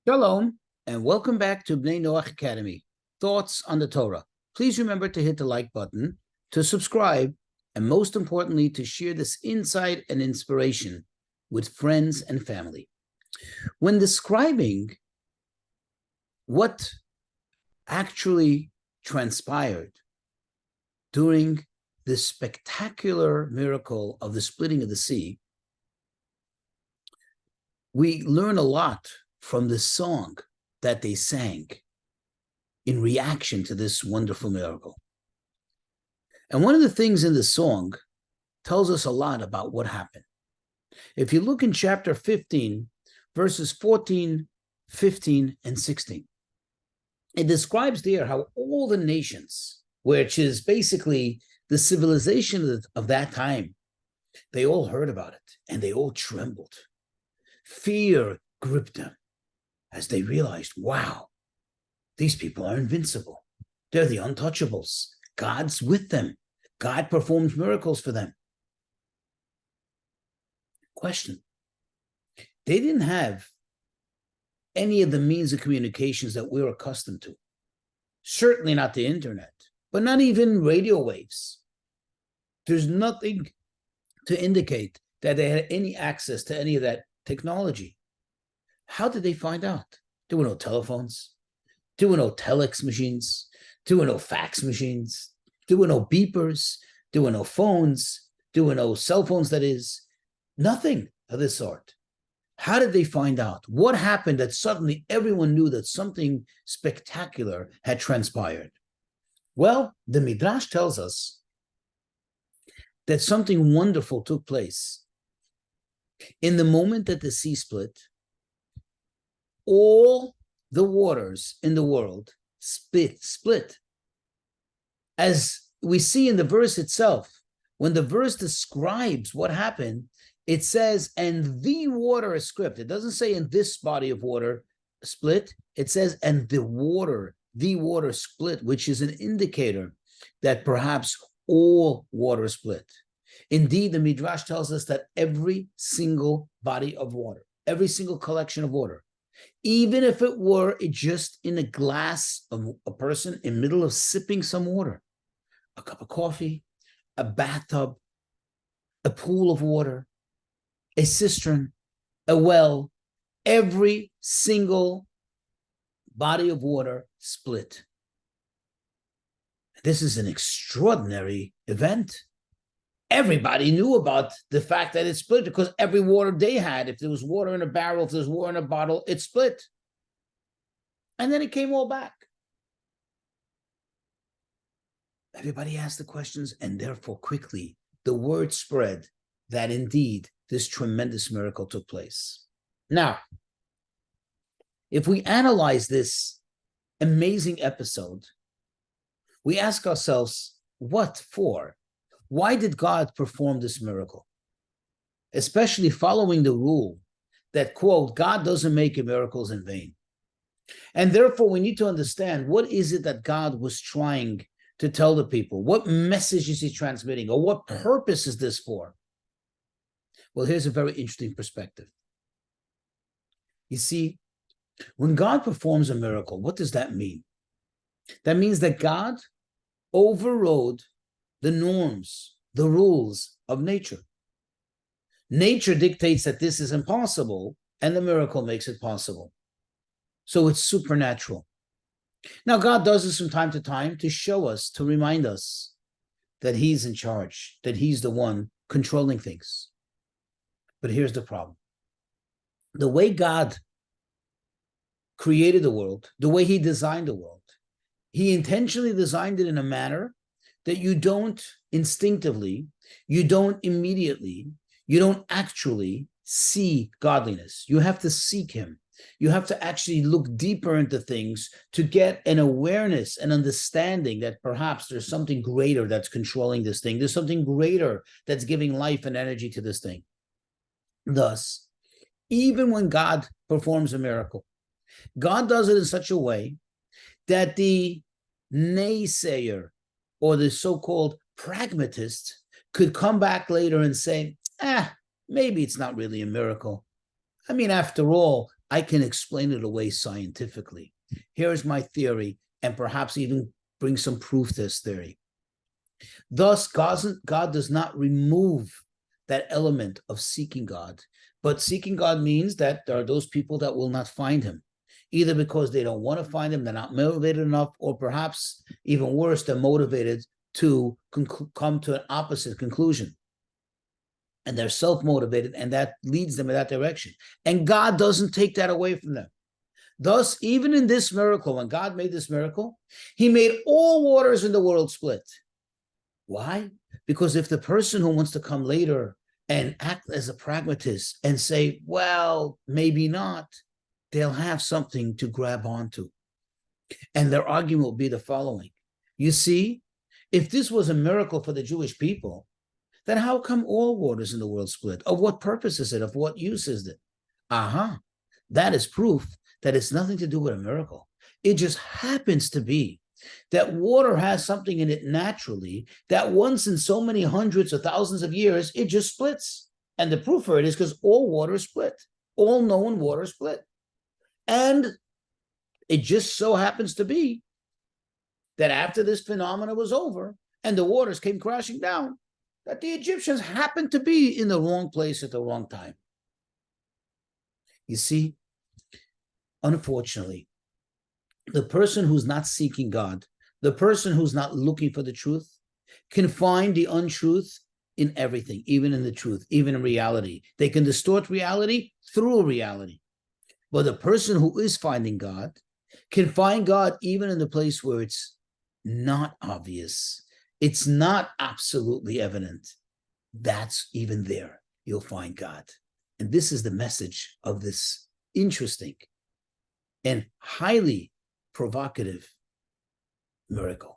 Shalom, and welcome back to Bnei Noach Academy, Thoughts on the Torah. Please remember to hit the like button, to subscribe, and most importantly, to share this insight and inspiration with friends and family. When describing what actually transpired during this spectacular miracle of the splitting of the sea, we learn a lot from the song that they sang in reaction to this wonderful miracle. And one of the things in the song tells us a lot about what happened. If you look in chapter 15, verses 14, 15, and 16, it describes there how all the nations, which is basically the civilization of that time, they all heard about it and they all trembled. Fear gripped them as they realized, wow, these people are invincible. They're the untouchables. God's with them. God performs miracles for them. Question. They didn't have any of the means of communications that we're accustomed to. Certainly not the internet, but not even radio waves. There's nothing to indicate that they had any access to any of that technology. How did they find out? There were no telephones. There were no telex machines. There were no fax machines. There were no beepers. There were no phones. There were no cell phones, that is. Nothing of this sort. How did they find out? What happened that suddenly everyone knew that something spectacular had transpired? Well, the Midrash tells us that something wonderful took place. In the moment that the sea split, all the waters in the world split. As we see in the verse itself, when the verse describes what happened, it says, and the water is split. It doesn't say, and this body of water split. It says, and the water split, which is an indicator that perhaps all water split. Indeed, the Midrash tells us that every single body of water, every single collection of water, even if it were just in a glass of a person in the middle of sipping some water, a cup of coffee, a bathtub, a pool of water, a cistern, a well, every single body of water split. This is an extraordinary event. Everybody knew about the fact that it split because every water they had, if there was water in a barrel, if there was water in a bottle, it split. And then it came all back. Everybody asked the questions, and therefore quickly the word spread that indeed this tremendous miracle took place. Now, if we analyze this amazing episode, we ask ourselves, what for? Why did God perform this miracle? Especially following the rule that, quote, God doesn't make miracles in vain. And therefore, we need to understand, what is it that God was trying to tell the people? What message is he transmitting? Or what purpose is this for? Well, here's a very interesting perspective. You see, when God performs a miracle, what does that mean? That means that God overrode the norms, the rules of nature. Nature dictates that this is impossible, and the miracle makes it possible. So it's supernatural. Now, God does this from time to time to show us, to remind us that he's in charge, that he's the one controlling things. But here's the problem. The way God created the world, the way he designed the world, he intentionally designed it in a manner that you don't instinctively, you don't immediately, you don't actually see godliness. You have to seek him. You have to actually look deeper into things to get an awareness and understanding that perhaps there's something greater that's controlling this thing. There's something greater that's giving life and energy to this thing. Thus, even when God performs a miracle, God does it in such a way that the naysayer or the so-called pragmatist could come back later and say, maybe it's not really a miracle. I mean, after all, I can explain it away scientifically. Here's my theory, and perhaps even bring some proof to this theory. Thus, God does not remove that element of seeking God, but seeking God means that there are those people that will not find him, either because they don't want to find him, they're not motivated enough, or perhaps even worse, they're motivated to come to an opposite conclusion. And they're self-motivated, and that leads them in that direction. And God doesn't take that away from them. Thus, even in this miracle, when God made this miracle, he made all waters in the world split. Why? Because if the person who wants to come later and act as a pragmatist and say, well, maybe not, they'll have something to grab onto. And their argument will be the following. You see, if this was a miracle for the Jewish people, then how come all waters in the world split? Of what purpose is it? Of what use is it? That is proof that it's nothing to do with a miracle. It just happens to be that water has something in it naturally that once in so many hundreds or thousands of years, it just splits. And the proof for it is because all water split. All known water split. And it just so happens to be that after this phenomena was over and the waters came crashing down, that the Egyptians happened to be in the wrong place at the wrong time. You see, unfortunately, the person who's not seeking God, the person who's not looking for the truth, can find the untruth in everything, even in the truth, even in reality. They can distort reality through reality. But the person who is finding God can find God even in the place where it's not obvious. It's not absolutely evident. That's even there. You'll find God. And this is the message of this interesting and highly provocative miracle.